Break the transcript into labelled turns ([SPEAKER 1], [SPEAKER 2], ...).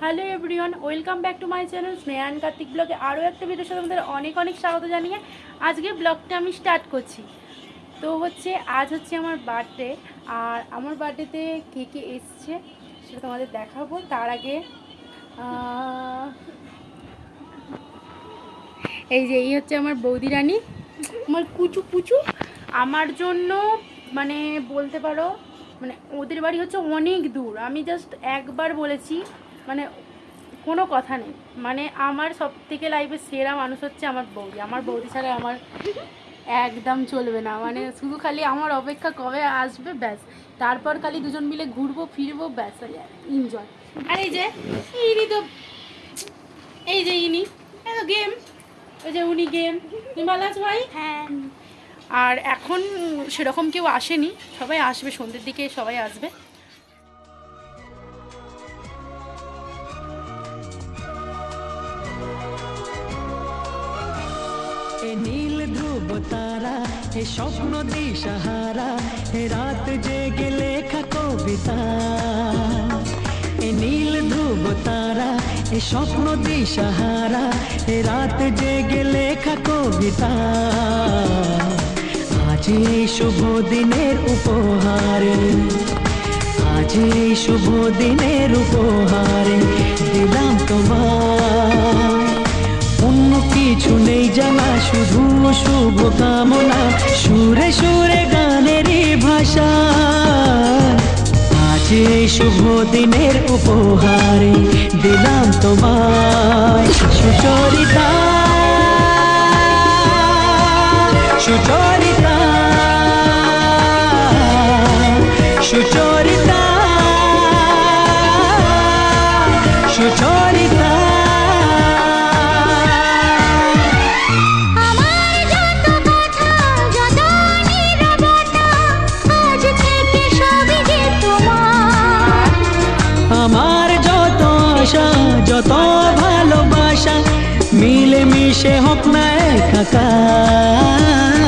[SPEAKER 1] Hello everyone, welcome back to my channel Sneha and Kartik ব্লগে আরও একটা ভিডিওর সাথে আমাদের অনেক অনেক স্বাগত জানিয়ে আজকে ব্লগটা আমি স্টার্ট করছি। তো আজ হচ্ছে আমার বার্থডে, আর আমার বার্থডেতে কে কে এসছে সেটা তোমাদের দেখাবো। তার আগে এই হচ্ছে আমার বৌদি রানী, আমার কুচু পুচু। আমার জন্য মানে বলতে পারো মানে ওদের বাড়ি হচ্ছে অনেক দূর, আমি জাস্ট একবার বলেছি, মানে কোনো কথা নেই। মানে আমার সব থেকে লাইফে সেরা মানুষ হচ্ছে আমার বৌদি। আমার বৌদি ছাড়া আমার একদম চলবে না, মানে শুধু খালি আমার অপেক্ষা কবে আসবে ব্যাস, তারপর খালি দুজন মিলে ঘুরবো ফিরবো ব্যাস, এনজয়। আর ইনি তো ইনি গেম, ওই যে উনি গেম। তুমি ভালো আছো ভাই? হ্যাঁ। আর এখন সেরকম কেউ আসেনি, সবাই আসবে সন্ধ্যের দিকে, সবাই আসবে।
[SPEAKER 2] নীল ধ্রুব তারা, হে স্বপ্ন দিশাহারা, হে রাত জেগে লেখা কবিতা। নীল ধ্রুব তারা, হে স্বপ্ন দিশাহারা, হে রাত জেগে লেখা কবিতা। আজ এই শুভ দিনের উপহারে, আজ এই শুভ দিনের উপহারে দিলাম তোমার। অন্য কিছু নেই জানা, শুধু শুভ কামনা, সুরে সুরে গানেরই ভাষা। আজ এই শুভ দিনের উপহারে দিলাম তোমায় সুচরিতা, সুচরিতা, সুচরিতা, সুচরিতা। আমার যত আশা, যত ভালোবাসা মিলে মিশে হোক না একাকার।